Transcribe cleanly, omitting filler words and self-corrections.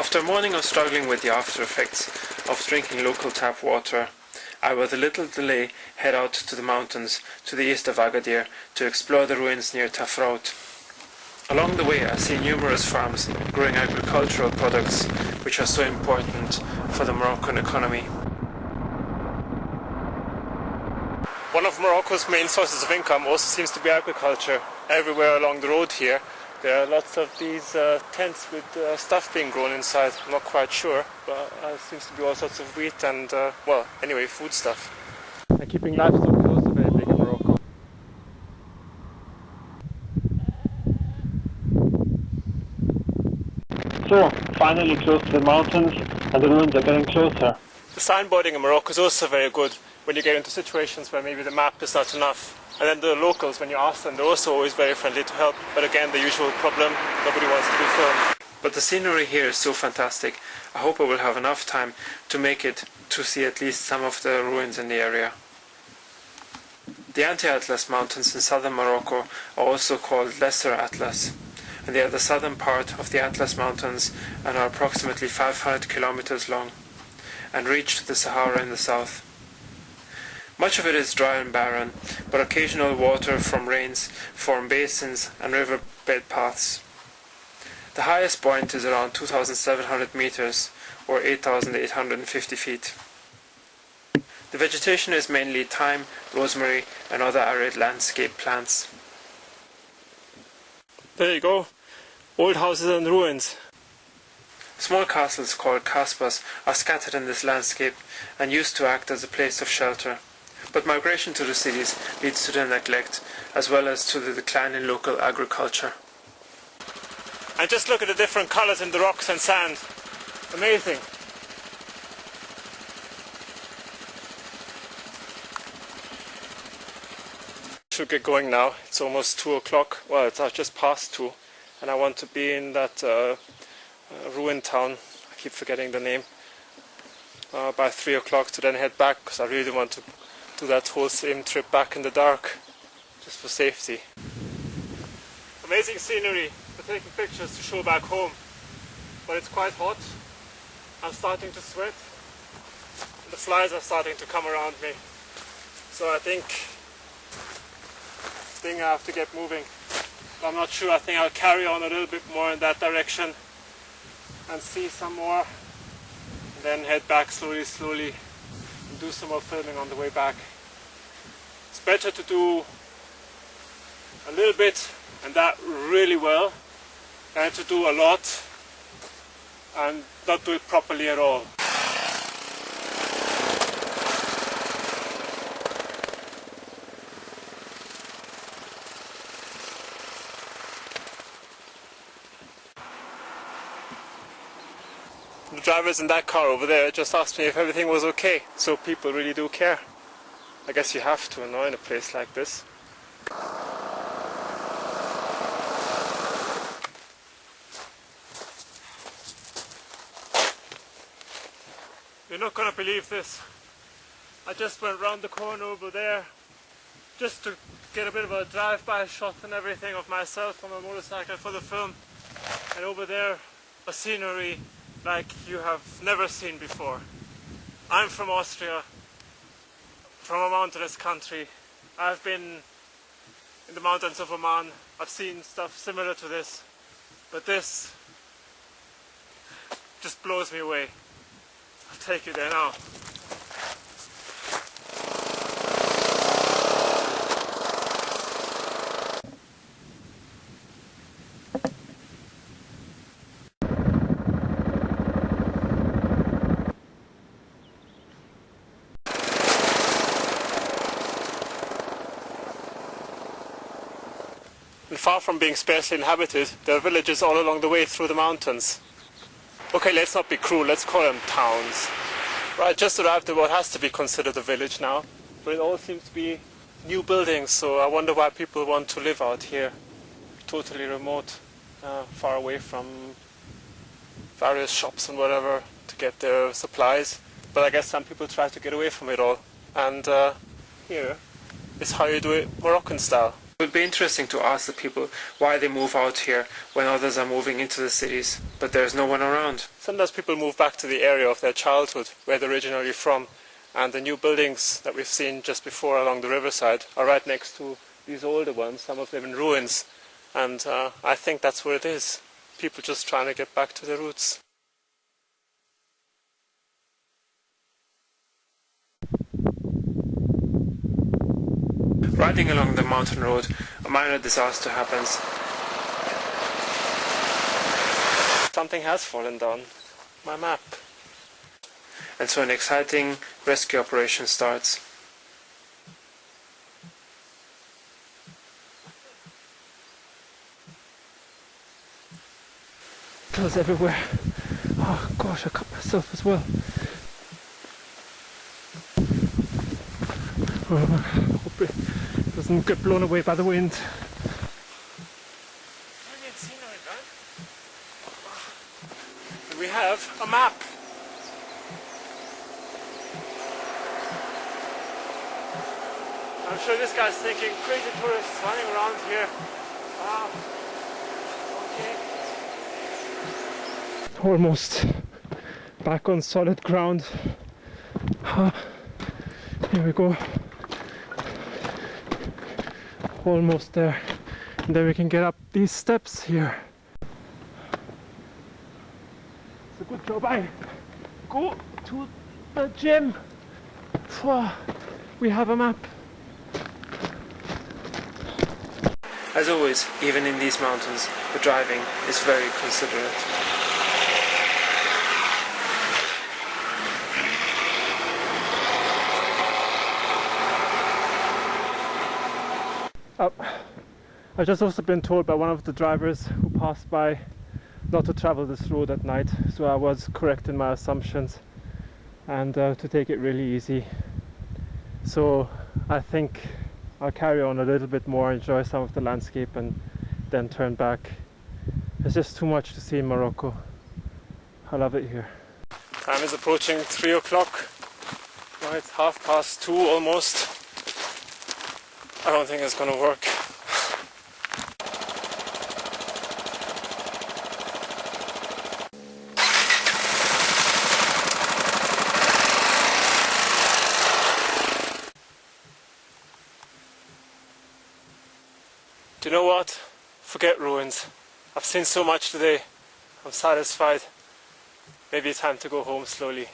After a morning of struggling with the after effects of drinking local tap water, I with a little delay head out to the mountains to the east of Agadir to explore the ruins near Tafraut. Along the way I see numerous farms growing agricultural products which are so important for the Moroccan economy. One of Morocco's main sources of income also seems to be agriculture. Everywhere along the road here there are lots of these tents with stuff being grown inside. I'm not quite sure, but it seems to be all sorts of wheat and, food stuff. And keeping livestock is also very big in Morocco. So, finally close to the mountains, and the ruins are getting closer. The signboarding in Morocco is also very good when you get into situations where maybe the map is not enough. And then the locals, when you ask them, they're also always very friendly to help. But again, the usual problem, nobody wants to be filmed. But the scenery here is so fantastic. I hope I will have enough time to make it to see at least some of the ruins in the area. The Anti-Atlas Mountains in southern Morocco are also called Lesser Atlas. And they are the southern part of the Atlas Mountains and are approximately 500 kilometers long and reach to the Sahara in the south. Much of it is dry and barren, but occasional water from rains form basins and riverbed paths. The highest point is around 2,700 meters, or 8,850 feet. The vegetation is mainly thyme, rosemary and other arid landscape plants. There you go, old houses and ruins. Small castles called kasbahs are scattered in this landscape and used to act as a place of shelter. But migration to the cities leads to their neglect, as well as to the decline in local agriculture. And just look at the different colours in the rocks and sand. Amazing. Should get going now. It's almost 2 o'clock. Well, it's just past 2. And I want to be in that ruined town. I keep forgetting the name. By 3 o'clock to then head back, because I really want to do that whole same trip back in the dark, just for safety. Amazing scenery for taking pictures to show back home, but it's quite hot. I'm starting to sweat and the flies are starting to come around me, so I think I have to get moving. But I'm not sure. I think I'll carry on a little bit more in that direction and see some more, and then head back slowly and do some more filming on the way back. It's better to do a little bit and that really well than to do a lot and not do it properly at all. The drivers in that car over there just asked me if everything was okay, so people really do care. I guess you have to, in a place like this. You're not gonna believe this. I just went round the corner over there just to get a bit of a drive-by shot and everything of myself on my motorcycle for the film. And over there, a scenery like you have never seen before. I'm from Austria, from a mountainous country. I've been in the mountains of Oman. I've seen stuff similar to this, but this just blows me away. I'll take you there now. And far from being sparsely inhabited, there are villages all along the way through the mountains. Okay, let's not be cruel, let's call them towns. Right, just arrived at what has to be considered a village now, but it all seems to be new buildings, so I wonder why people want to live out here. Totally remote, far away from various shops and whatever to get their supplies. But I guess some people try to get away from it all. And here is how you do it Moroccan style. It would be interesting to ask the people why they move out here when others are moving into the cities, but there's no one around. Sometimes people move back to the area of their childhood, where they're originally from, and the new buildings that we've seen just before along the riverside are right next to these older ones, some of them in ruins, and I think that's what it is. People just trying to get back to their roots. Riding along the mountain road, a minor disaster happens. Something has fallen down. My map. And so an exciting rescue operation starts. Clothes everywhere. Oh gosh, I cut myself as well. Hope it doesn't get blown away by the wind. Brilliant scenery, right? And we have a map. I'm sure this guy's thinking, crazy tourists running around here. Wow. Okay. Almost back on solid ground. Here we go. Almost there. And then we can get up these steps here. It's a good job I go to the gym. We have a map. As always, even in these mountains, the driving is very considerate. I've just also been told by one of the drivers who passed by not to travel this road at night, so I was correct in my assumptions and to take it really easy. So I think I'll carry on a little bit more, enjoy some of the landscape and then turn back. There's just too much to see in Morocco. I love it here. Time is approaching 3 o'clock. Now it's 2:30 almost. I don't think it's gonna work. Do you know what? Forget ruins. I've seen so much today. I'm satisfied. Maybe time to go home slowly.